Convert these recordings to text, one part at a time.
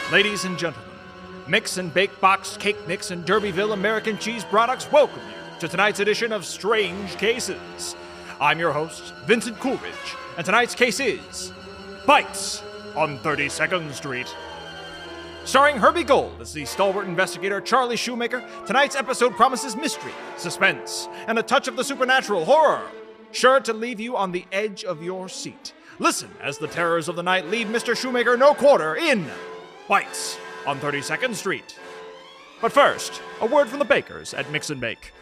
Ladies and gentlemen, Mix and Bake Boxed Cake Mix and Derbyville American Cheese Products welcome you to tonight's edition of Strange Cases. I'm your host, Vincent Coolidge, and tonight's case is Bites on 32nd Street. Starring Herbie Gold as the stalwart investigator Charlie Shoemaker, tonight's episode promises mystery, suspense, and a touch of the supernatural horror, sure to leave you on the edge of your seat. Listen as the terrors of the night leave Mr. Shoemaker no quarter in Bites on 32nd Street. But first, a word from the bakers at Mix and Bake.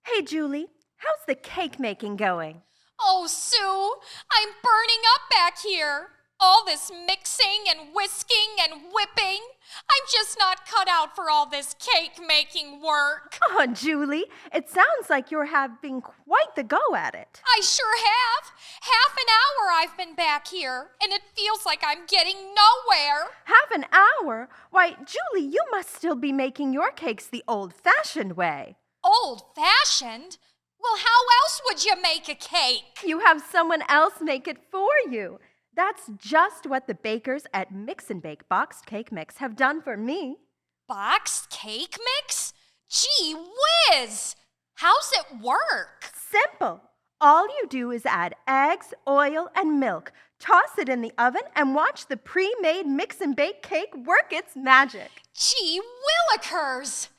Hey, Julie, how's the cake making going? Oh, Sue, I'm burning up back here. All this mixing and whisking and whipping. I'm just not cut out for all this cake-making work. Oh, Julie, it sounds like you're having quite the go at it. I sure have. Half an hour I've been back here, and it feels like I'm getting nowhere. Half an hour? Why, Julie, you must still be making your cakes the old-fashioned way. Old-fashioned? Well, how else would you make a cake? You have someone else make it for you. That's just what the bakers at Mix and Bake Boxed Cake Mix have done for me. Boxed cake mix? Gee whiz! How's it work? Simple. All you do is add eggs, oil, and milk, toss it in the oven, and watch the pre-made mix and bake cake work its magic. Gee willikers!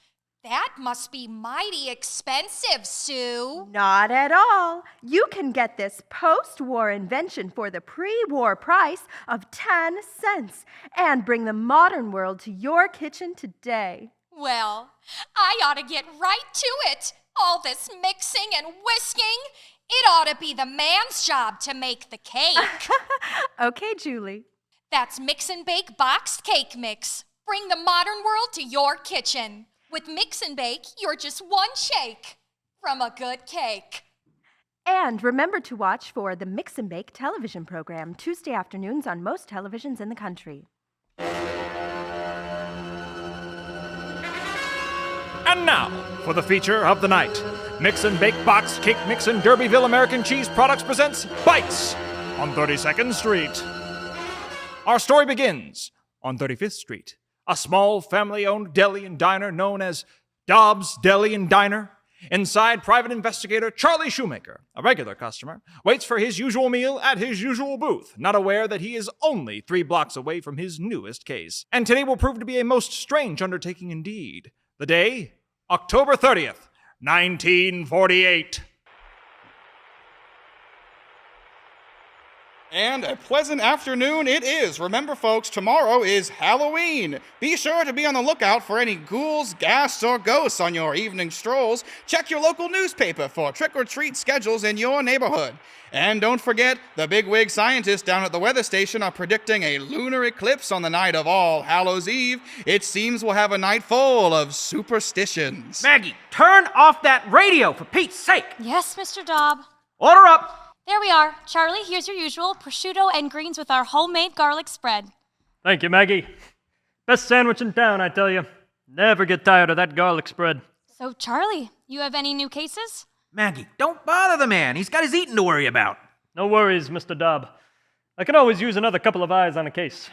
That must be mighty expensive, Sue. Not at all. You can get this post-war invention for the pre-war price of 10 cents and bring the modern world to your kitchen today. Well, I ought to get right to it. All this mixing and whisking, it ought to be the man's job to make the cake. Okay, Julie. That's Mix and Bake Boxed Cake Mix. Bring the modern world to your kitchen. With Mix and Bake, you're just one shake from a good cake. And remember to watch for the Mix and Bake television program Tuesday afternoons on most televisions in the country. And now, for the feature of the night, Mix and Bake Boxed Cake Mix and Derbyville American Cheese Products presents Bites on 32nd Street. Our story begins on 35th Street. A small family-owned deli and diner known as Dobbs Deli and Diner. Inside, private investigator Charlie Shoemaker, a regular customer, waits for his usual meal at his usual booth, not aware that he is only 3 blocks away from his newest case. And today will prove to be a most strange undertaking indeed. The day, October 30th, 1948. And a pleasant afternoon it is. Remember, folks, tomorrow is Halloween. Be sure to be on the lookout for any ghouls, ghasts, or ghosts on your evening strolls. Check your local newspaper for trick-or-treat schedules in your neighborhood. And don't forget, the bigwig scientists down at the weather station are predicting a lunar eclipse on the night of All Hallows Eve. It seems we'll have a night full of superstitions. Maggie, turn off that radio, for Pete's sake! Yes, Mr. Dobb. Order up! There we are. Charlie, here's your usual prosciutto and greens with our homemade garlic spread. Thank you, Maggie. Best sandwich in town, I tell you. Never get tired of that garlic spread. So, Charlie, you have any new cases? Maggie, don't bother the man. He's got his eating to worry about. No worries, Mr. Dobb. I can always use another couple of eyes on a case.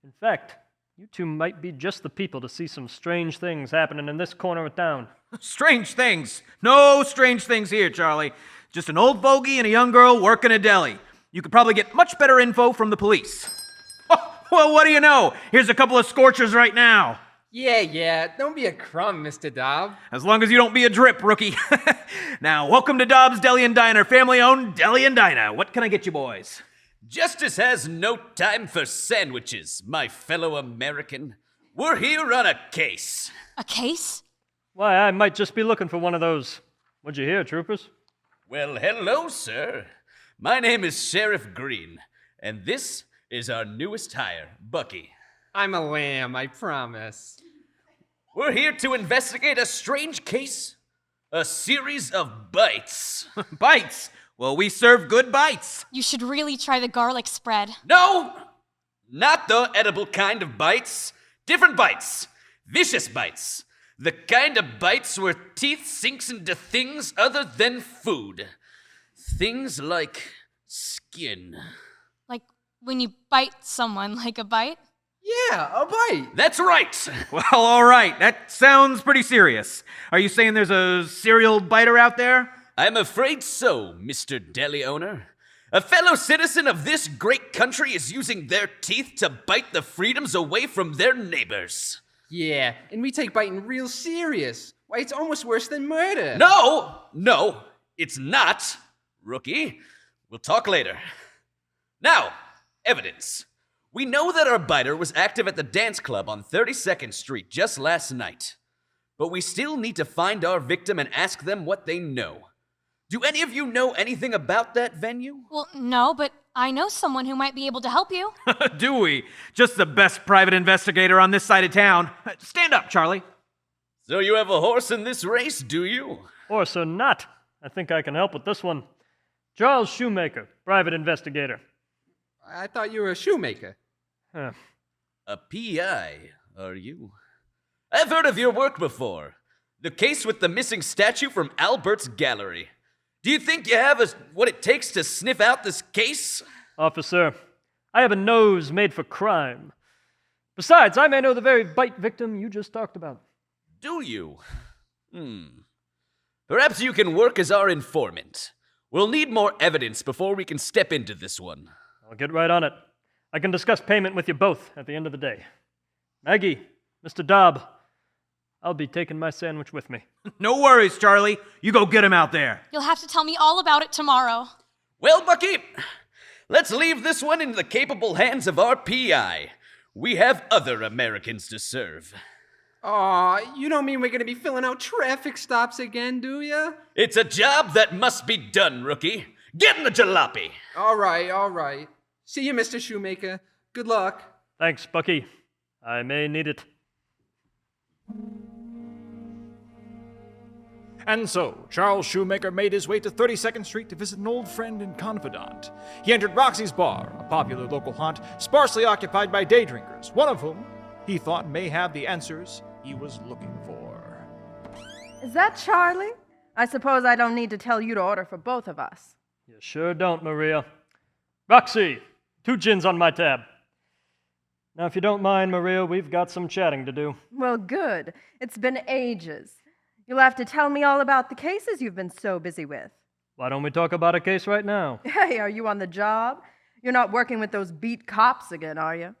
In fact, you two might be just the people to see some strange things happening in this corner of town. Strange things. No strange things here, Charlie. Just an old bogey and a young girl working a deli. You could probably get much better info from the police. Oh, well, what do you know? Here's a couple of scorchers right now. Yeah, don't be a crumb, Mr. Dobb. As long as you don't be a drip, rookie. Now, welcome to Dobbs Deli and Diner, family-owned Deli and Diner. What can I get you boys? Justice has no time for sandwiches, my fellow American. We're here on a case. A case? Why, I might just be looking for one of those. What'd you hear, troopers? Well, hello, sir. My name is Sheriff Green, and this is our newest hire, Bucky. I'm a lamb, I promise. We're here to investigate a strange case, a series of bites. Bites? Well, we serve good bites. You should really try the garlic spread. No, not the edible kind of bites. Different bites. Vicious bites. The kind of bites where teeth sinks into things other than food. Things like skin. Like when you bite someone like a bite? Yeah, a bite. That's right. Well, all right. That sounds pretty serious. Are you saying there's a serial biter out there? I'm afraid so, Mr. Deli owner. A fellow citizen of this great country is using their teeth to bite the freedoms away from their neighbors. Yeah, and we take biting real serious. Why, it's almost worse than murder. No, it's not, rookie. We'll talk later. Now, evidence. We know that our biter was active at the dance club on 32nd Street just last night. But we still need to find our victim and ask them what they know. Do any of you know anything about that venue? Well, no, but I know someone who might be able to help you. Do we? Just the best private investigator on this side of town. Stand up, Charlie. So you have a horse in this race, do you? Horse or not, I think I can help with this one. Charles Shoemaker, private investigator. I thought you were a shoemaker. Huh. A PI, are you? I've heard of your work before. The case with the missing statue from Albert's gallery. Do you think you have what it takes to sniff out this case? Officer, I have a nose made for crime. Besides, I may know the very bite victim you just talked about. Do you? Perhaps you can work as our informant. We'll need more evidence before we can step into this one. I'll get right on it. I can discuss payment with you both at the end of the day. Maggie, Mr. Dobb, I'll be taking my sandwich with me. No worries, Charlie. You go get him out there. You'll have to tell me all about it tomorrow. Well, Bucky, let's leave this one in the capable hands of our PI. We have other Americans to serve. Aw, you don't mean we're gonna be filling out traffic stops again, do ya? It's a job that must be done, rookie. Get in the jalopy. All right. See you, Mr. Shoemaker. Good luck. Thanks, Bucky. I may need it. And so, Charles Shoemaker made his way to 32nd Street to visit an old friend and confidant. He entered Roxy's Bar, a popular local haunt, sparsely occupied by day drinkers, one of whom he thought may have the answers he was looking for. Is that Charlie? I suppose I don't need to tell you to order for both of us. You sure don't, Maria. Roxy, 2 gins on my tab. Now, if you don't mind, Maria, we've got some chatting to do. Well, good. It's been ages. You'll have to tell me all about the cases you've been so busy with. Why don't we talk about a case right now? Hey, are you on the job? You're not working with those beat cops again, are you?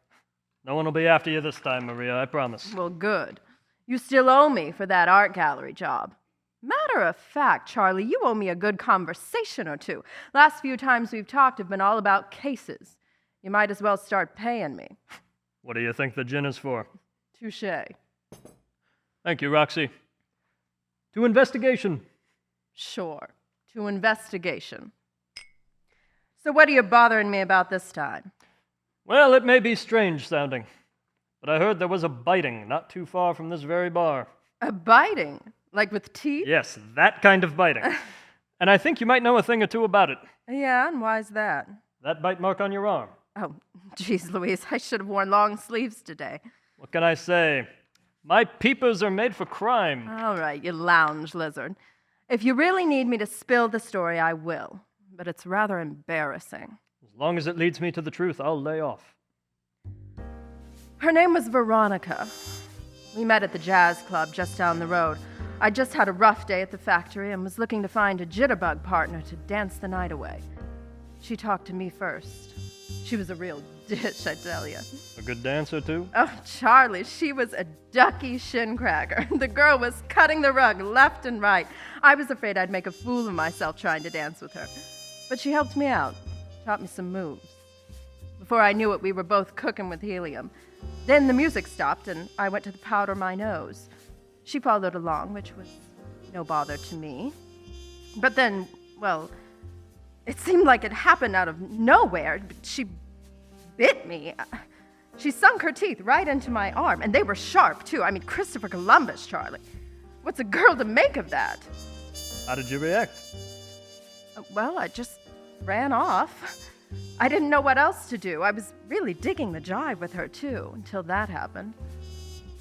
No one will be after you this time, Maria, I promise. Well, good. You still owe me for that art gallery job. Matter of fact, Charlie, you owe me a good conversation or two. Last few times we've talked have been all about cases. You might as well start paying me. What do you think the gin is for? Touché. Thank you, Roxy. To investigation. Sure. To investigation. So what are you bothering me about this time? Well, it may be strange sounding, but I heard there was a biting not too far from this very bar. A biting? Like with teeth? Yes, that kind of biting. And I think you might know a thing or two about it. Yeah, and why's that? That bite mark on your arm. Oh, geez, Louise, I should have worn long sleeves today. What can I say? My peepers are made for crime. All right, you lounge lizard. If you really need me to spill the story, I will. But it's rather embarrassing. As long as it leads me to the truth, I'll lay off. Her name was Veronica. We met at the jazz club just down the road. I just had a rough day at the factory and was looking to find a jitterbug partner to dance the night away. She talked to me first. She was a real dish, I tell you. A good dancer, too? Oh, Charlie, she was a ducky shin cracker. The girl was cutting the rug left and right. I was afraid I'd make a fool of myself trying to dance with her. But she helped me out, taught me some moves. Before I knew it, we were both cooking with helium. Then the music stopped, and I went to powder my nose. She followed along, which was no bother to me. But then, well, it seemed like it happened out of nowhere. She bit me. She sunk her teeth right into my arm, and they were sharp, too. I mean, Christopher Columbus, Charlie. What's a girl to make of that? How did you react? Well, I just ran off. I didn't know what else to do. I was really digging the jive with her, too, until that happened.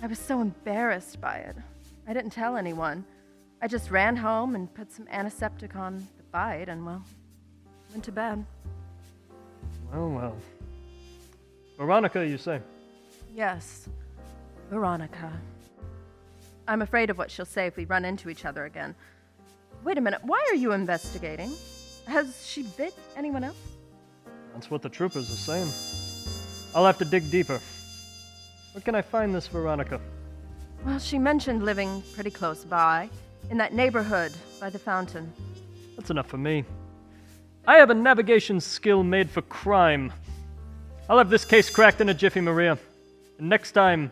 I was so embarrassed by it. I didn't tell anyone. I just ran home and put some antiseptic on the bite and, well, went to bed. Well. Veronica, you say? Yes, Veronica. I'm afraid of what she'll say if we run into each other again. Wait a minute, why are you investigating? Has she bit anyone else? That's what the troopers are saying. I'll have to dig deeper. Where can I find this Veronica? Well, she mentioned living pretty close by, in that neighborhood by the fountain. That's enough for me. I have a navigation skill made for crime. I'll have this case cracked in a jiffy, Maria. And next time,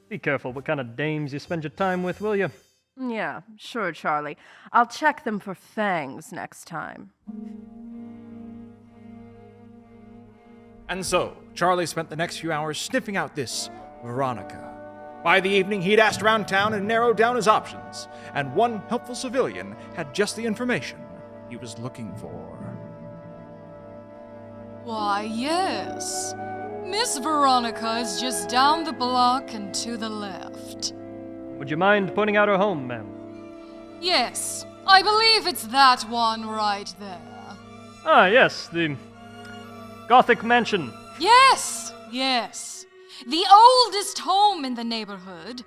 be careful what kind of dames you spend your time with, will you? Yeah, sure, Charlie. I'll check them for fangs next time. And so, Charlie spent the next few hours sniffing out this Veronica. By the evening, he'd asked around town and narrowed down his options, and one helpful civilian had just the information he was looking for. Why, yes. Miss Veronica is just down the block and to the left. Would you mind pointing out her home, ma'am? Yes, I believe it's that one right there. Ah, yes, the Gothic mansion. Yes, yes. The oldest home in the neighborhood,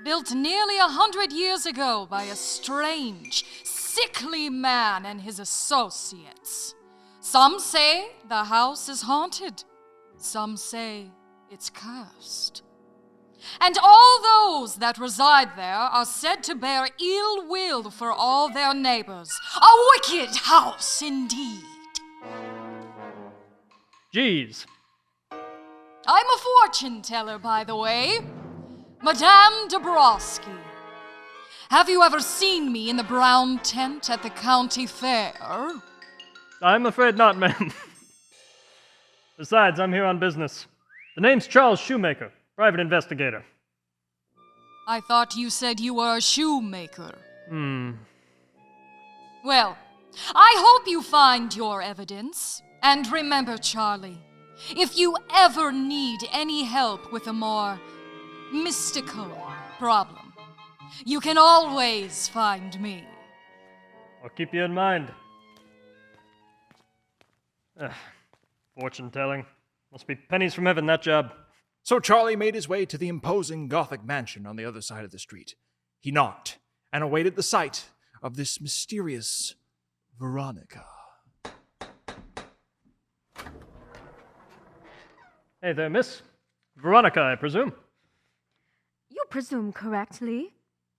built nearly 100 years ago by a strange, sickly man and his associates. Some say the house is haunted. Some say it's cursed. And all those that reside there are said to bear ill will for all their neighbors. A wicked house indeed. Jeez. I'm a fortune teller, by the way. Madame Dabrowski. Have you ever seen me in the brown tent at the county fair? I'm afraid not, ma'am. Besides, I'm here on business. The name's Charles Shoemaker, private investigator. I thought you said you were a shoemaker. Well, I hope you find your evidence. And remember, Charlie, if you ever need any help with a more mystical problem, you can always find me. I'll keep you in mind. Fortune telling. Must be pennies from heaven, that job. So Charlie made his way to the imposing Gothic mansion on the other side of the street. He knocked and awaited the sight of this mysterious Veronica. Hey there, miss. Veronica, I presume. You presume correctly.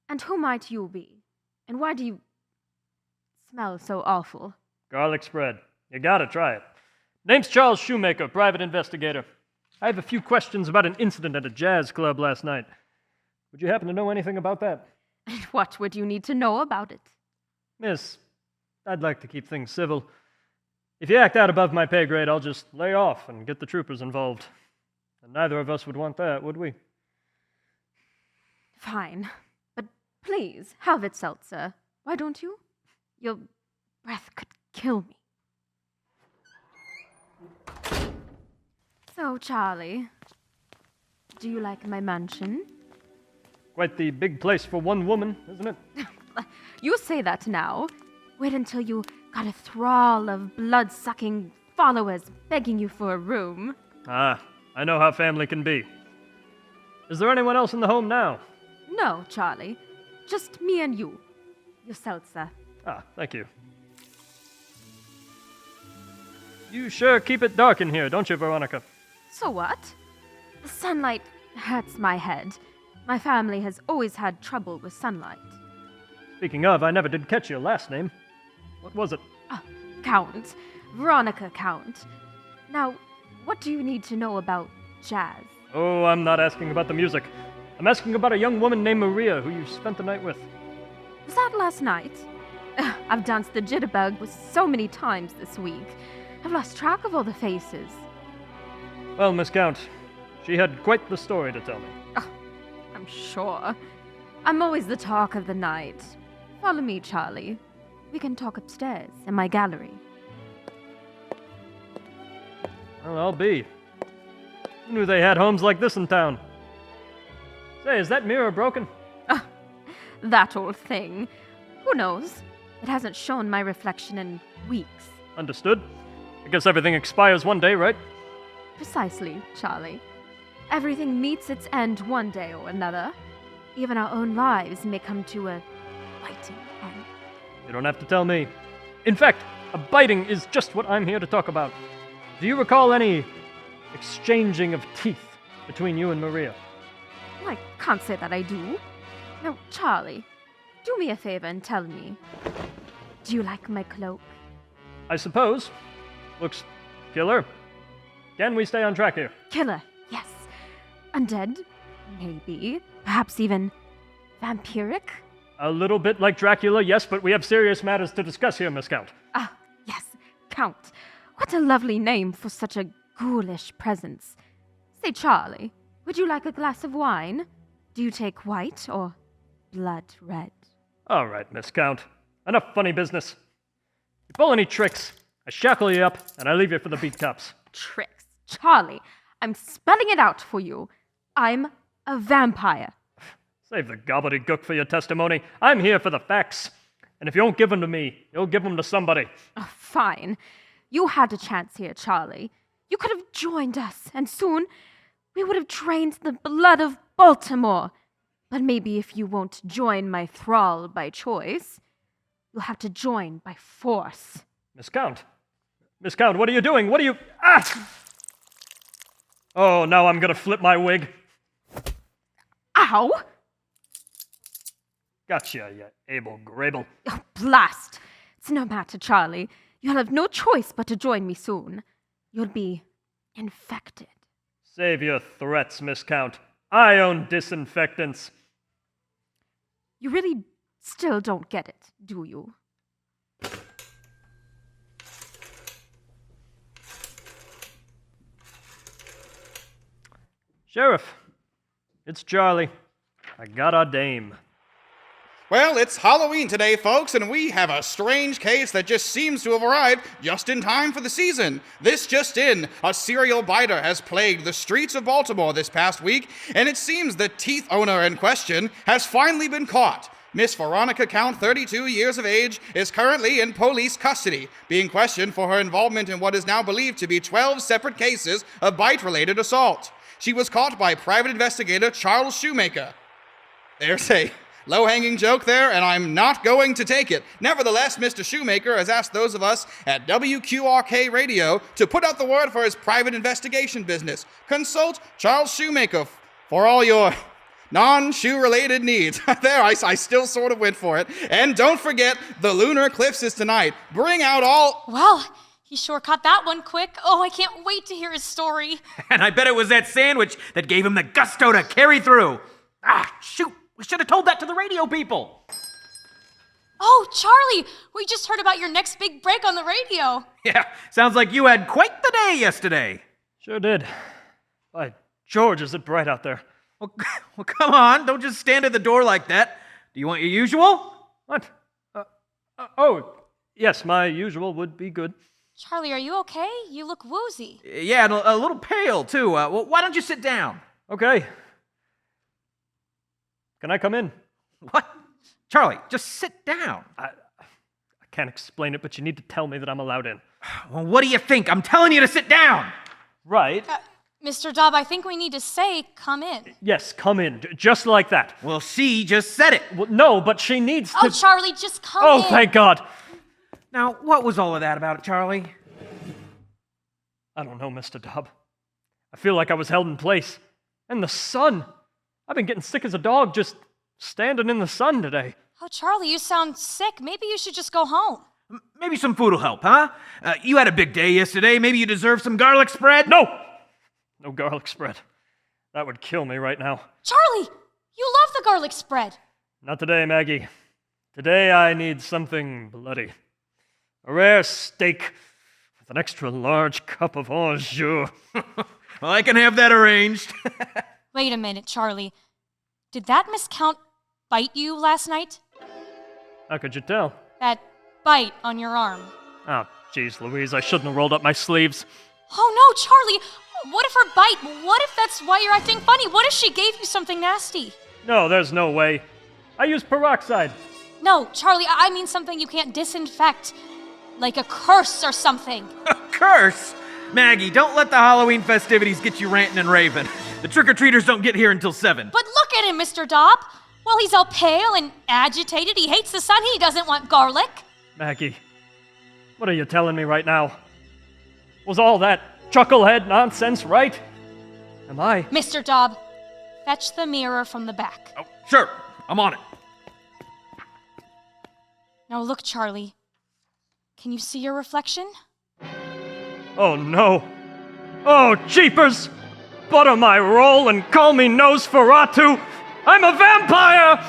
And who might you be? And why do you smell so awful? Garlic spread. You gotta try it. Name's Charles Shoemaker, private investigator. I have a few questions about an incident at a jazz club last night. Would you happen to know anything about that? And what would you need to know about it? Miss, I'd like to keep things civil. If you act out above my pay grade, I'll just lay off and get the troopers involved. And neither of us would want that, would we? Fine. But please, have it seltzer. Why don't you? Your breath could kill me. So, Charlie, do you like my mansion? Quite the big place for one woman, isn't it? You say that now. Wait until you got a thrall of blood-sucking followers begging you for a room. Ah, I know how family can be. Is there anyone else in the home now? No, Charlie. Just me and you. Your seltzer. Ah, thank you. You sure keep it dark in here, don't you, Veronica? So what? The sunlight hurts my head. My family has always had trouble with sunlight. Speaking of, I never did catch your last name. What was it? Count. Veronica Count. Now, what do you need to know about jazz? Oh, I'm not asking about the music. I'm asking about a young woman named Maria who you spent the night with. Was that last night? I've danced the jitterbug with so many times this week. I've lost track of all the faces. Well, Miss Count, she had quite the story to tell me. I'm sure. I'm always the talk of the night. Follow me, Charlie. We can talk upstairs in my gallery. Well, I'll be. Who knew they had homes like this in town? Say, is that mirror broken? That old thing. Who knows? It hasn't shown my reflection in weeks. Understood. I guess everything expires one day, right? Precisely, Charlie. Everything meets its end one day or another. Even our own lives may come to a biting end. You don't have to tell me. In fact, a biting is just what I'm here to talk about. Do you recall any exchanging of teeth between you and Maria? Well, I can't say that I do. Now, Charlie, do me a favor and tell me. Do you like my cloak? I suppose. Looks killer. Can we stay on track here? Killer, yes. Undead, maybe. Perhaps even vampiric? A little bit like Dracula, yes, but we have serious matters to discuss here, Miss Count. Ah, yes, Count. What a lovely name for such a ghoulish presence. Say, Charlie, would you like a glass of wine? Do you take white or blood red? All right, Miss Count. Enough funny business. You pull any tricks, I shackle you up, and I leave you for the beat cops. Tricks. Charlie, I'm spelling it out for you. I'm a vampire. Save the gobbledygook for your testimony. I'm here for the facts. And if you won't give them to me, you'll give them to somebody. Oh, fine. You had a chance here, Charlie. You could have joined us, and soon we would have drained the blood of Baltimore. But maybe if you won't join my thrall by choice, you'll have to join by force. Miss Count. Miss Count, what are you doing? What are you... Ah! Oh, now I'm gonna flip my wig. Ow! Gotcha, you Abel Grable. Oh, blast! It's no matter, Charlie. You'll have no choice but to join me soon. You'll be infected. Save your threats, Miss Count. I own disinfectants. You really still don't get it, do you? Sheriff, it's Charlie. I got our dame. Well, it's Halloween today, folks, and we have a strange case that just seems to have arrived just in time for the season. This just in, a serial biter has plagued the streets of Baltimore this past week, and it seems the teeth owner in question has finally been caught. Miss Veronica Count, 32 years of age, is currently in police custody, being questioned for her involvement in what is now believed to be 12 separate cases of bite-related assault. She was caught by private investigator Charles Shoemaker. There's a low-hanging joke there, and I'm not going to take it. Nevertheless, Mr. Shoemaker has asked those of us at WQRK Radio to put out the word for his private investigation business. Consult Charles Shoemaker for all your non-shoe-related needs. There, I still sort of went for it. And don't forget, the lunar eclipse is tonight. Bring out all... Well, he sure caught that one quick. Oh, I can't wait to hear his story. And I bet it was that sandwich that gave him the gusto to carry through. Ah, shoot. We should have told that to the radio people. Oh, Charlie, we just heard about your next big break on the radio. Yeah, sounds like you had quite the day yesterday. Sure did. By George, is it bright out there? Well, come on. Don't just stand at the door like that. Do you want your usual? What? Oh, yes, my usual would be good. Charlie, are you okay? You look woozy. Yeah, and a little pale, too. Well, why don't you sit down? Okay. Can I come in? What? Charlie, just sit down. I can't explain it, but you need to tell me that I'm allowed in. Well, what do you think? I'm telling you to sit down. Right. Mr. Dobb, I think we need to say, come in. Yes, come in. Just like that. Well, she just said it. Well, no, but she needs to... Oh, Charlie, just come in. Oh, thank God. Now, what was all of that about, Charlie? I don't know, Mr. Dobb. I feel like I was held in place. And the sun. I've been getting sick as a dog just standing in the sun today. Oh, Charlie, you sound sick. Maybe you should just go home. Maybe some food will help, huh? You had a big day yesterday. Maybe you deserve some garlic spread? No! No garlic spread. That would kill me right now. Charlie, you love the garlic spread. Not today, Maggie. Today I need something bloody. A rare steak with an extra large cup of au jus. Well, I can have that arranged. Wait a minute, Charlie. Did that miscount bite you last night? How could you tell? That bite on your arm. Oh, jeez, Louise, I shouldn't have rolled up my sleeves. Oh no, Charlie! What if her bite? What if that's why you're acting funny? What if she gave you something nasty? No, there's no way. I used peroxide. No, Charlie, I mean something you can't disinfect. Like a curse or something. A curse? Maggie, don't let the Halloween festivities get you ranting and raving. The trick-or-treaters don't get here until 7. But look at him, Mr. Dobb. Well, he's all pale and agitated. He hates the sun. He doesn't want garlic. Maggie, what are you telling me right now? Was all that chucklehead nonsense right? Am I? Mr. Dobb, fetch the mirror from the back. Oh, sure. I'm on it. Now look, Charlie. Can you see your reflection? Oh no. Oh, jeepers! Butter my roll and call me Nosferatu! I'm a vampire!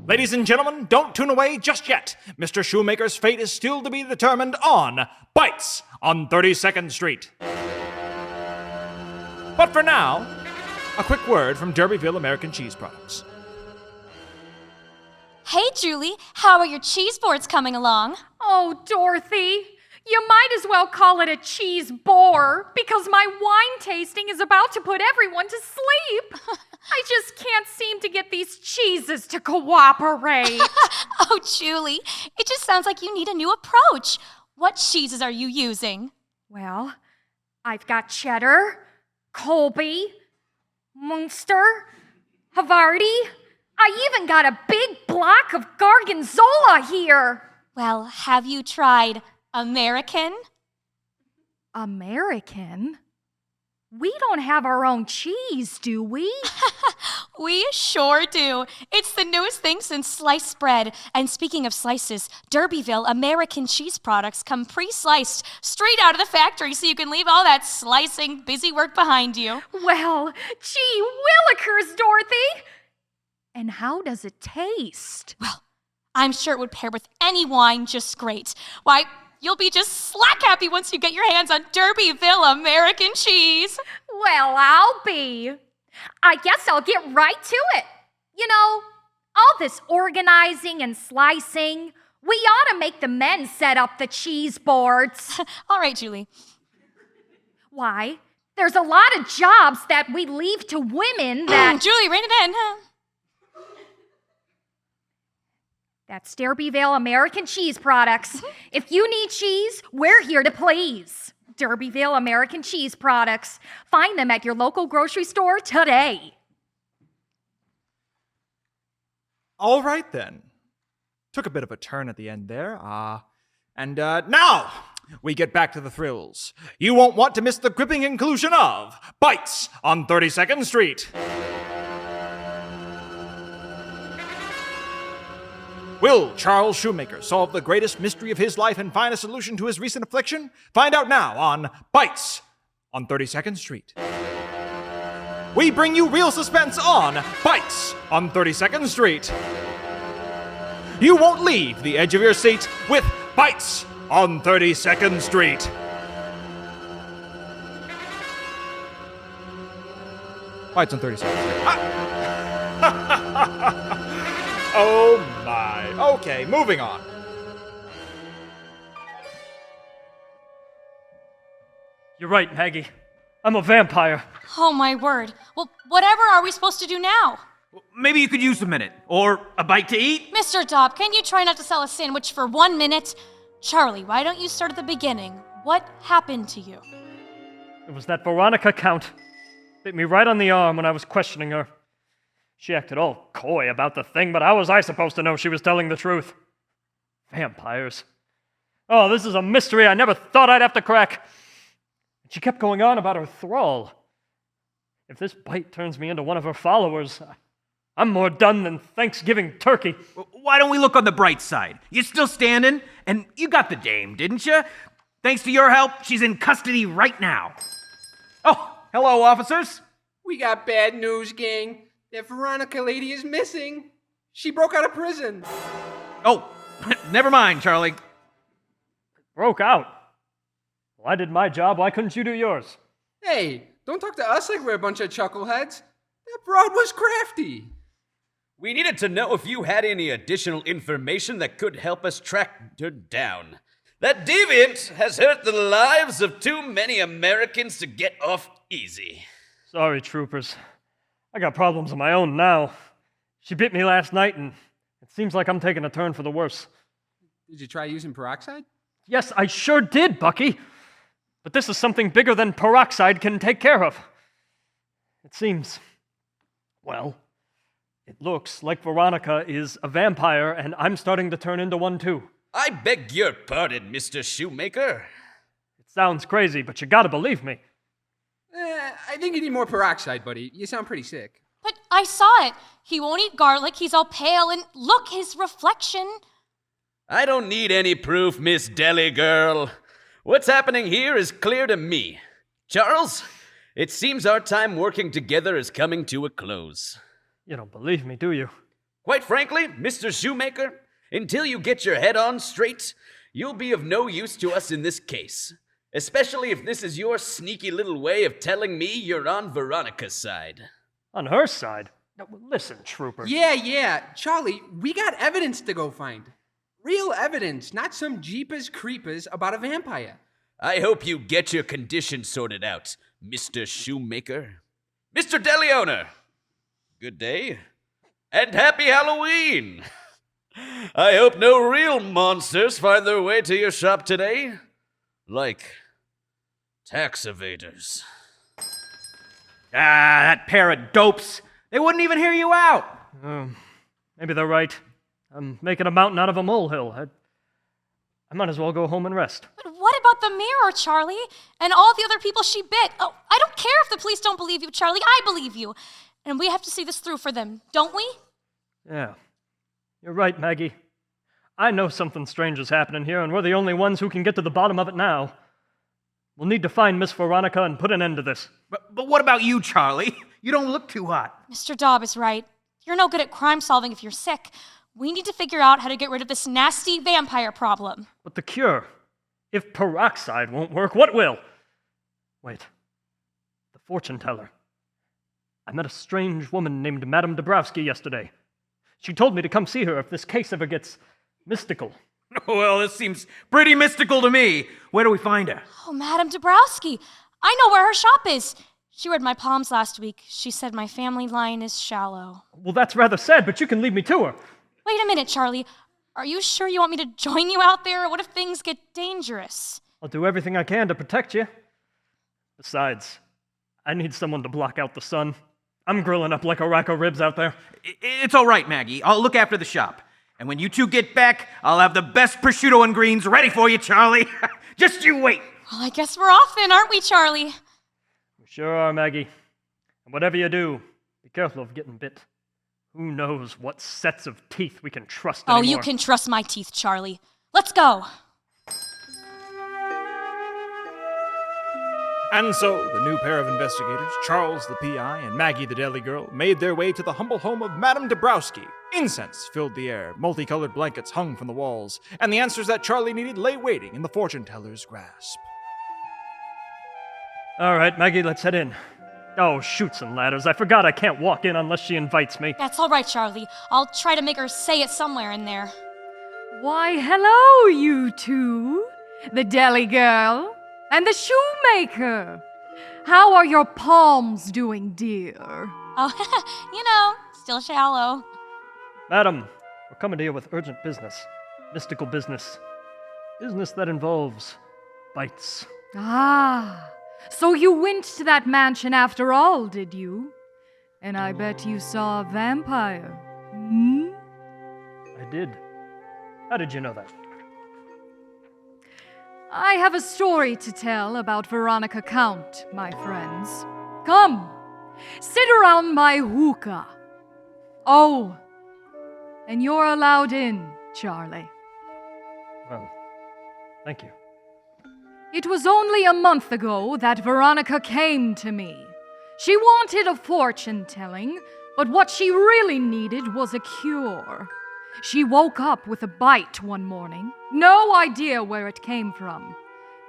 Ladies and gentlemen, don't tune away just yet. Mr. Shoemaker's fate is still to be determined on Bites on 32nd Street. But for now, a quick word from Derbyville American Cheese Products. Hey, Julie, how are your cheese boards coming along? Oh, Dorothy, you might as well call it a cheese bore because my wine tasting is about to put everyone to sleep. I just can't seem to get these cheeses to cooperate. Oh, Julie, it just sounds like you need a new approach. What cheeses are you using? Well, I've got cheddar, Colby, Munster, Hegarty. I even got a big block of Gorgonzola here. Well, have you tried American? American? We don't have our own cheese, do we? We sure do. It's the newest thing since sliced bread. And speaking of slices, Derbyville American Cheese Products come pre-sliced straight out of the factory so you can leave all that slicing busy work behind you. Well, gee willikers, Dorothy! And how does it taste? Well, I'm sure it would pair with any wine just great. Why, you'll be just slack happy once you get your hands on Derbyville American cheese. Well, I'll be. I guess I'll get right to it. You know, all this organizing and slicing, we ought to make the men set up the cheese boards. All right, Julie. Why? There's a lot of jobs that we leave to women that... Julie, rein it in. That's Derbyville American Cheese Products. If you need cheese, we're here to please. Derbyville American Cheese Products. Find them at your local grocery store today. All right, then. Took a bit of a turn at the end there. And now we get back to the thrills. You won't want to miss the gripping inclusion of Bites on 32nd Street. Will Charles Shoemaker solve the greatest mystery of his life and find a solution to his recent affliction? Find out now on Bites on 32nd Street. We bring you real suspense on Bites on 32nd Street. You won't leave the edge of your seat with Bites on 32nd Street. Bites on 32nd Street. Oh my. Okay, moving on. You're right, Maggie. I'm a vampire. Oh, my word. Well, whatever are we supposed to do now? Maybe you could use a minute. Or a bite to eat? Mr. Dobb, can you try not to sell a sandwich for 1 minute? Charlie, why don't you start at the beginning? What happened to you? It was that Veronica count. Bit me right on the arm when I was questioning her. She acted all coy about the thing, but how was I supposed to know she was telling the truth? Vampires. Oh, this is a mystery I never thought I'd have to crack. She kept going on about her thrall. If this bite turns me into one of her followers, I'm more done than Thanksgiving turkey. Why don't we look on the bright side? You're still standing, and you got the dame, didn't you? Thanks to your help, she's in custody right now. Oh, hello, officers. We got bad news, gang. That Veronica lady is missing. She broke out of prison. Oh, never mind, Charlie. Broke out. Well, I did my job. Why couldn't you do yours? Hey, don't talk to us like we're a bunch of chuckleheads. That broad was crafty. We needed to know if you had any additional information that could help us track her down. That deviant has hurt the lives of too many Americans to get off easy. Sorry, troopers. I got problems of my own now. She bit me last night, and it seems like I'm taking a turn for the worse. Did you try using peroxide? Yes, I sure did, Bucky. But this is something bigger than peroxide can take care of. It seems, well, it looks like Veronica is a vampire, and I'm starting to turn into one too. I beg your pardon, Mr. Shoemaker. It sounds crazy, but you gotta believe me. I think you need more peroxide, buddy. You sound pretty sick. But I saw it. He won't eat garlic, he's all pale, and look, his reflection. I don't need any proof, Miss Deli Girl. What's happening here is clear to me. Charles, it seems our time working together is coming to a close. You don't believe me, do you? Quite frankly, Mr. Shoemaker, until you get your head on straight, you'll be of no use to us in this case. Especially if this is your sneaky little way of telling me you're on Veronica's side. On her side? Now, listen, Trooper. Yeah. Charlie, we got evidence to go find. Real evidence, not some jeepers creepers about a vampire. I hope you get your condition sorted out, Mr. Shoemaker. Mr. Deli Owner, good day, and happy Halloween! I hope no real monsters find their way to your shop today, like tax evaders. That pair of dopes. They wouldn't even hear you out. Maybe they're right. I'm making a mountain out of a molehill. I might as well go home and rest. But what about the mirror, Charlie? And all the other people she bit? Oh, I don't care if the police don't believe you, Charlie. I believe you. And we have to see this through for them, don't we? Yeah. You're right, Maggie. I know something strange is happening here, and we're the only ones who can get to the bottom of it now. We'll need to find Miss Veronica and put an end to this. But what about you, Charlie? You don't look too hot. Mr. Dobb is right. You're no good at crime solving if you're sick. We need to figure out how to get rid of this nasty vampire problem. But the cure, if peroxide won't work, what will? Wait. The fortune teller. I met a strange woman named Madame Dabrowski yesterday. She told me to come see her if this case ever gets mystical. Well, this seems pretty mystical to me. Where do we find her? Oh, Madame Dabrowski. I know where her shop is. She read my palms last week. She said my family line is shallow. Well, that's rather sad, but you can lead me to her. Wait a minute, Charlie. Are you sure you want me to join you out there? What if things get dangerous? I'll do everything I can to protect you. Besides, I need someone to block out the sun. I'm grilling up like a rack of ribs out there. It's all right, Maggie. I'll look after the shop. And when you two get back, I'll have the best prosciutto and greens ready for you, Charlie. Just you wait. Well, I guess we're off then, aren't we, Charlie? We sure are, Maggie. And whatever you do, be careful of getting bit. Who knows what sets of teeth we can trust anymore. Oh, you can trust my teeth, Charlie. Let's go. And so, the new pair of investigators, Charles the P.I. and Maggie the deli girl, made their way to the humble home of Madame Dabrowski. Incense filled the air, multicolored blankets hung from the walls, and the answers that Charlie needed lay waiting in the fortune teller's grasp. All right, Maggie, let's head in. Oh, chutes and ladders. I forgot I can't walk in unless she invites me. That's all right, Charlie. I'll try to make her say it somewhere in there. Why, hello, you two. The deli girl and the shoemaker. How are your palms doing, dear? Oh, still shallow. Madam, we're coming to you with urgent business. Mystical business. Business that involves bites. Ah, so you went to that mansion after all, did you? And I bet you saw a vampire. Hmm? I did. How did you know that? I have a story to tell about Veronica Count, my friends. Come, sit around my hookah. Oh, and you're allowed in, Charlie. Well, thank you. It was only a month ago that Veronica came to me. She wanted a fortune telling, but what she really needed was a cure. She woke up with a bite one morning. No idea where it came from.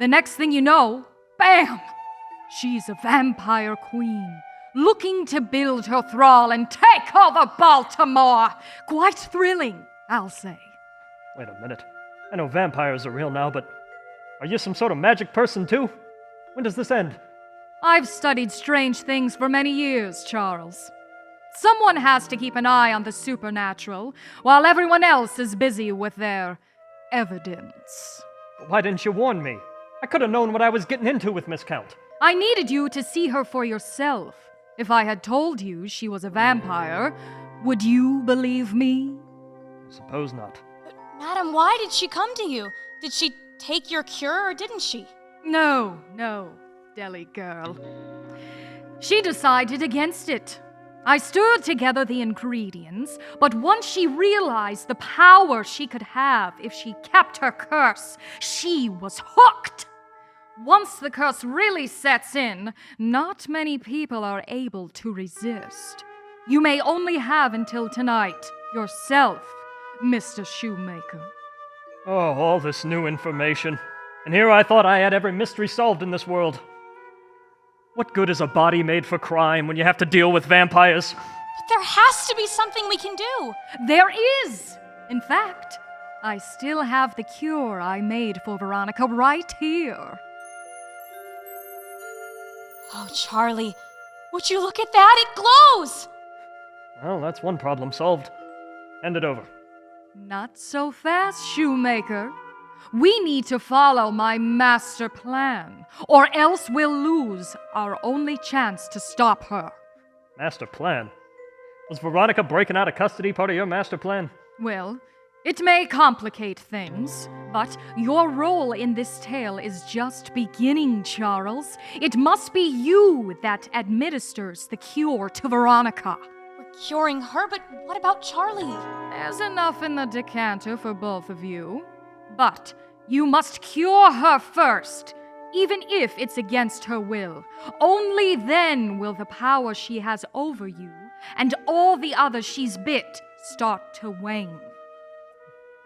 The next thing you know, bam! She's a vampire queen, looking to build her thrall and take over Baltimore. Quite thrilling, I'll say. Wait a minute. I know vampires are real now, but are you some sort of magic person too? When does this end? I've studied strange things for many years, Charles. Someone has to keep an eye on the supernatural, while everyone else is busy with their evidence. Why didn't you warn me? I could have known what I was getting into with Miss Count. I needed you to see her for yourself. If I had told you she was a vampire, would you believe me? I suppose not. Madam, why did she come to you? Did she take your cure or didn't she? No, Deli girl. She decided against it. I stirred together the ingredients, but once she realized the power she could have if she kept her curse, she was hooked. Once the curse really sets in, not many people are able to resist. You may only have until tonight, yourself, Mr. Shoemaker. Oh, all this new information. And here I thought I had every mystery solved in this world. What good is a body made for crime when you have to deal with vampires? But there has to be something we can do. There is! In fact, I still have the cure I made for Veronica right here. Oh, Charlie, would you look at that? It glows! Well, that's one problem solved. Hand it over. Not so fast, Shoemaker. We need to follow my master plan, or else we'll lose our only chance to stop her. Master plan? Was Veronica breaking out of custody part of your master plan? Well, it may complicate things, but your role in this tale is just beginning, Charles. It must be you that administers the cure to Veronica. We're curing her, but what about Charlie? There's enough in the decanter for both of you. But you must cure her first, even if it's against her will. Only then will the power she has over you and all the others she's bit start to wane.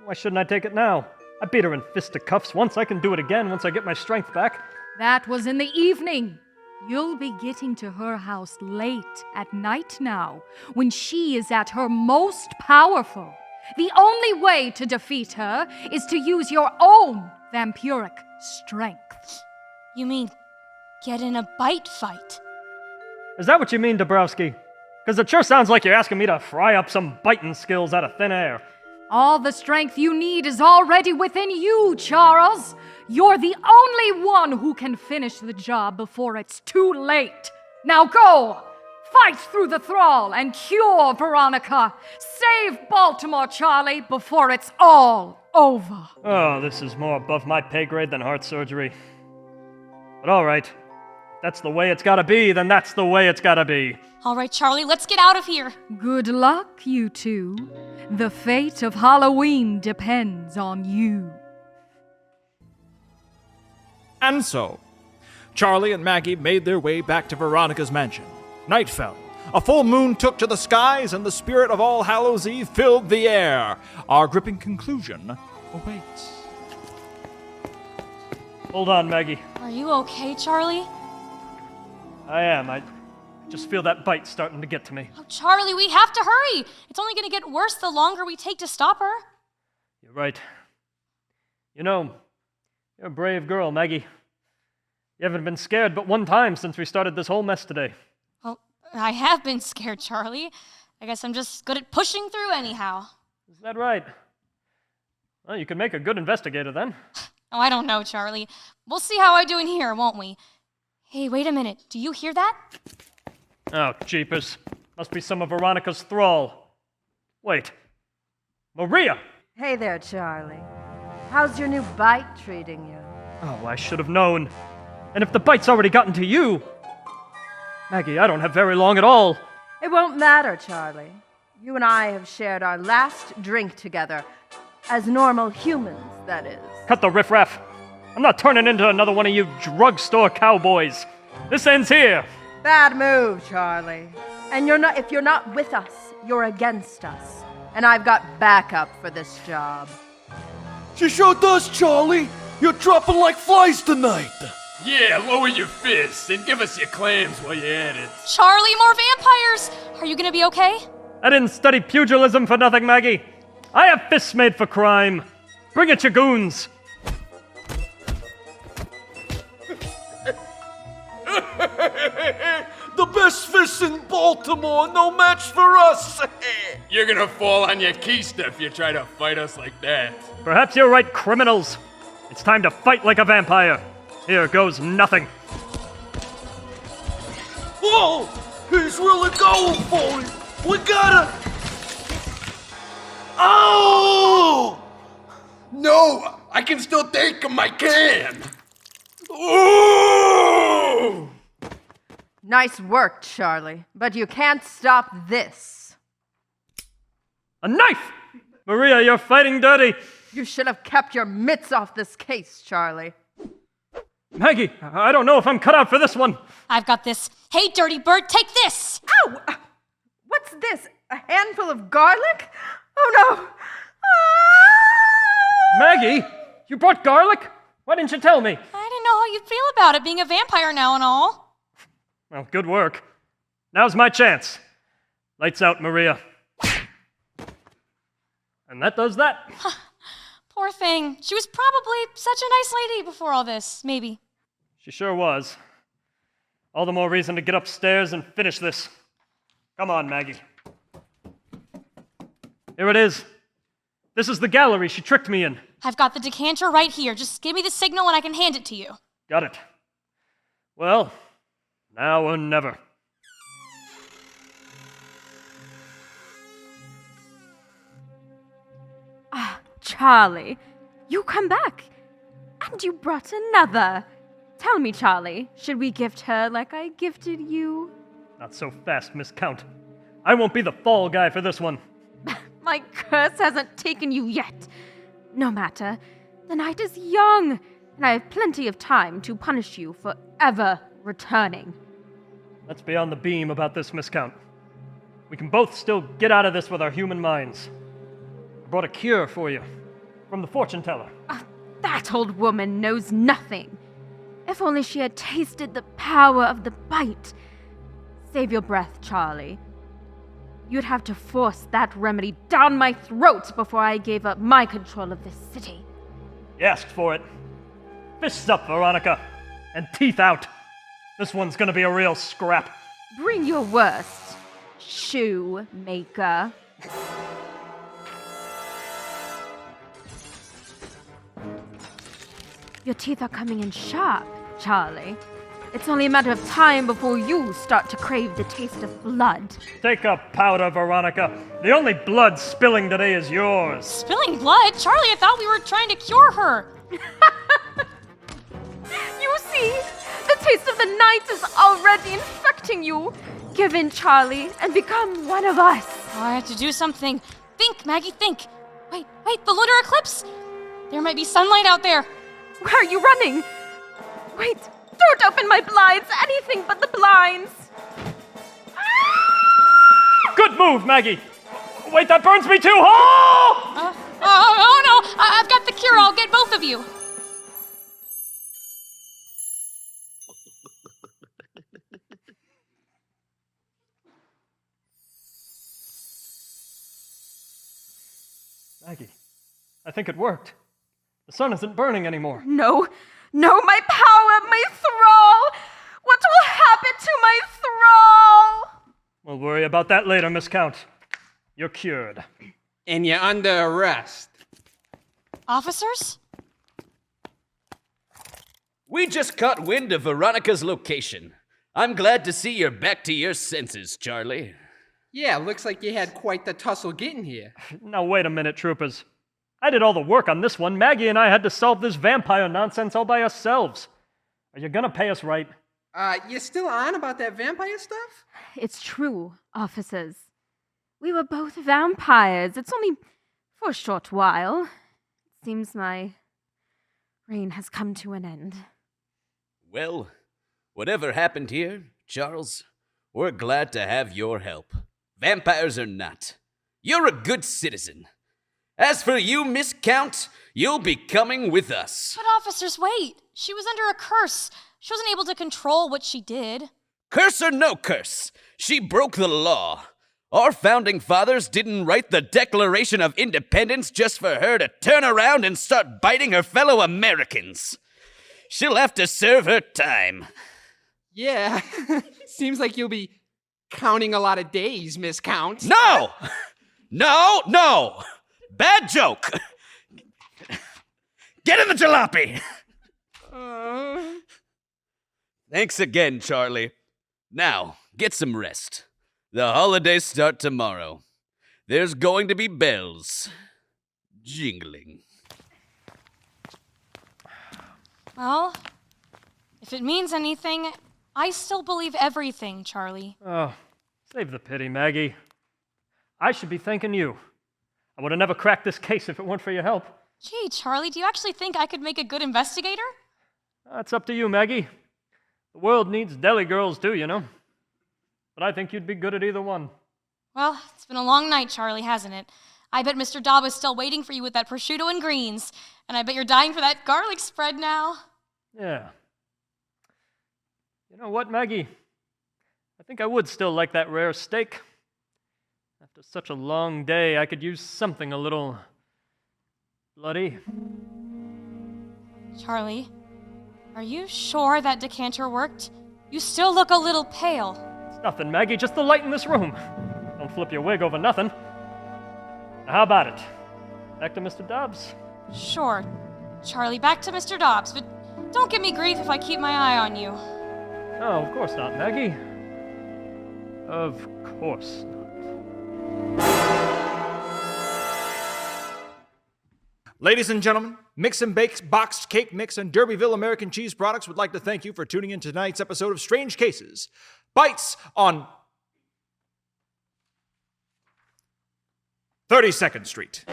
Why shouldn't I take it now? I beat her in fisticuffs once. I can do it again once I get my strength back. That was in the evening. You'll be getting to her house late at night now, when she is at her most powerful. The only way to defeat her is to use your own vampiric strength. You mean get in a bite fight? Is that what you mean, Dabrowski? Because it sure sounds like you're asking me to fry up some biting skills out of thin air. All the strength you need is already within you, Charles. You're the only one who can finish the job before it's too late. Now go! Fight through the thrall and cure Veronica. Save Baltimore, Charlie, before it's all over. Oh, this is more above my pay grade than heart surgery. But all right. If that's the way it's gotta be, then that's the way it's gotta be. All right, Charlie, let's get out of here. Good luck, you two. The fate of Halloween depends on you. And so, Charlie and Maggie made their way back to Veronica's mansion. Night fell. A full moon took to the skies, and the spirit of All Hallows Eve filled the air. Our gripping conclusion awaits. Hold on, Maggie. Are you okay, Charlie? I am. I just feel that bite starting to get to me. Oh, Charlie, we have to hurry. It's only going to get worse the longer we take to stop her. You're right. You know, you're a brave girl, Maggie. You haven't been scared but one time since we started this whole mess today. Well, I have been scared, Charlie. I guess I'm just good at pushing through anyhow. Is that right? Well, you could make a good investigator then. Oh, I don't know, Charlie. We'll see how I do in here, won't we? Hey, wait a minute. Do you hear that? Oh, jeepers. Must be some of Veronica's thrall. Wait. Maria! Hey there, Charlie. How's your new bite treating you? Oh, I should have known. And if the bite's already gotten to you... Maggie, I don't have very long at all. It won't matter, Charlie. You and I have shared our last drink together. As normal humans, that is. Cut the riffraff. I'm not turning into another one of you drugstore cowboys. This ends here. Bad move, Charlie. And if you're not with us, you're against us. And I've got backup for this job. She sure does, Charlie. You're dropping like flies tonight. Yeah, lower your fists and give us your clams while you're at it. Charlie, more vampires! Are you gonna be okay? I didn't study pugilism for nothing, Maggie. I have fists made for crime. Bring it, you goons. The best fists in Baltimore, no match for us. You're gonna fall on your keister if you try to fight us like that. Perhaps you're right, criminals. It's time to fight like a vampire. Here goes nothing. Whoa! He's really going for it! We gotta... Oh! No! I can still take him, I can! Ooh! Nice work, Charlie, but you can't stop this. A knife! Maria, you're fighting dirty. You should have kept your mitts off this case, Charlie. Maggie, I don't know if I'm cut out for this one. I've got this. Hey, dirty bird, take this! Ow! What's this? A handful of garlic? Oh no! Ah! Maggie, you brought garlic? Why didn't you tell me? I didn't know how you'd feel about it, being a vampire now and all. Well, good work. Now's my chance. Lights out, Maria. And that does that. Poor thing. She was probably such a nice lady before all this, maybe. She sure was. All the more reason to get upstairs and finish this. Come on, Maggie. Here it is. This is the gallery she tricked me in. I've got the decanter right here. Just give me the signal and I can hand it to you. Got it. Well, now or never. Ah, Charlie, you come back. And you brought another. Tell me, Charlie, should we gift her like I gifted you? Not so fast, Miss Count. I won't be the fall guy for this one. My curse hasn't taken you yet. No matter. The night is young, and I have plenty of time to punish you for ever returning. Let's be on the beam about this, Miss Count. We can both still get out of this with our human minds. I brought a cure for you. From the fortune teller. That old woman knows nothing. If only she had tasted the power of the bite. Save your breath, Charlie. You'd have to force that remedy down my throat before I gave up my control of this city. You asked for it. Fists up, Veronica. And teeth out. This one's gonna be a real scrap. Bring your worst, Shoemaker. Your teeth are coming in sharp, Charlie. It's only a matter of time before you start to crave the taste of blood. Take a powder, Veronica. The only blood spilling today is yours. Spilling blood? Charlie, I thought we were trying to cure her. You see? The taste of the night is already infecting you. Give in, Charlie, and become one of us. Oh, I have to do something. Think, Maggie, think. Wait, the lunar eclipse? There might be sunlight out there. Where are you running? Wait, don't open my blinds. Anything but the blinds. Good move, Maggie. Wait, that burns me too. Oh! Oh no, I've got the cure. I'll get both of you. Maggie, I think it worked. The sun isn't burning anymore. No, my power, my thrall. What will happen to my thrall? We'll worry about that later, Miss Count. You're cured. And you're under arrest. Officers? We just caught wind of Veronica's location. I'm glad to see you're back to your senses, Charlie. Yeah, looks like you had quite the tussle getting here. Now, wait a minute, troopers. I did all the work on this one. Maggie and I had to solve this vampire nonsense all by ourselves. Are you gonna pay us right? You still on about that vampire stuff? It's true, officers. We were both vampires. It's only for a short while. It seems my reign has come to an end. Well, whatever happened here, Charles, we're glad to have your help. Vampires or not, you're a good citizen. As for you, Miss Count, you'll be coming with us. But officers, wait. She was under a curse. She wasn't able to control what she did. Curse or no curse, she broke the law. Our founding fathers didn't write the Declaration of Independence just for her to turn around and start biting her fellow Americans. She'll have to serve her time. Yeah, seems like you'll be counting a lot of days, Miss Count. No! No! Bad joke! Get in the jalopy! Thanks again, Charlie. Now, get some rest. The holidays start tomorrow. There's going to be bells jingling. Well, if it means anything, I still believe everything, Charlie. Oh, save the pity, Maggie. I should be thanking you. I would have never cracked this case if it weren't for your help. Gee, Charlie, do you actually think I could make a good investigator? That's up to you, Maggie. The world needs deli girls too, you know. But I think you'd be good at either one. Well, it's been a long night, Charlie, hasn't it? I bet Mr. Dobb is still waiting for you with that prosciutto and greens. And I bet you're dying for that garlic spread now. Yeah. You know what, Maggie? I think I would still like that rare steak. After such a long day, I could use something a little bloody. Charlie, are you sure that decanter worked? You still look a little pale. It's nothing, Maggie, just the light in this room. Don't flip your wig over nothing. Now, how about it? Back to Mr. Dobbs? Sure, Charlie, back to Mr. Dobbs, but don't give me grief if I keep my eye on you. No, of course not, Maggie. Of course not. Ladies and gentlemen, Mix and Bake's Boxed Cake Mix and Derbyville American Cheese Products would like to thank you for tuning in to tonight's episode of Strange Cases. Bites on 32nd Street.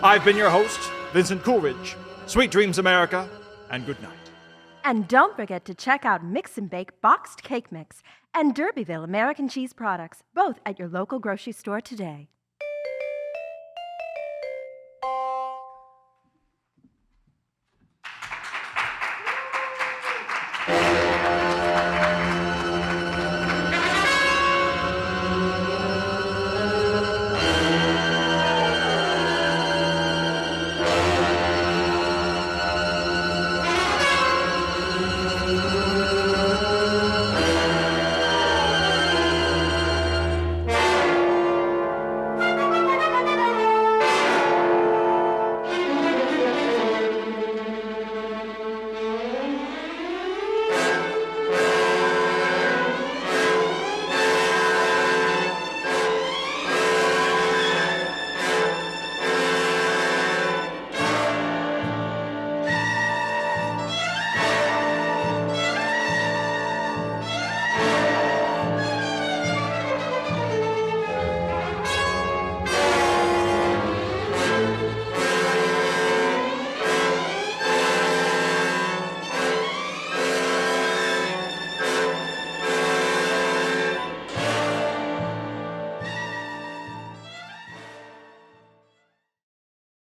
I've been your host, Vincent Coolidge. Sweet dreams, America, and good night. And don't forget to check out Mix and Bake Boxed Cake Mix and Derbyville American Cheese Products, both at your local grocery store today.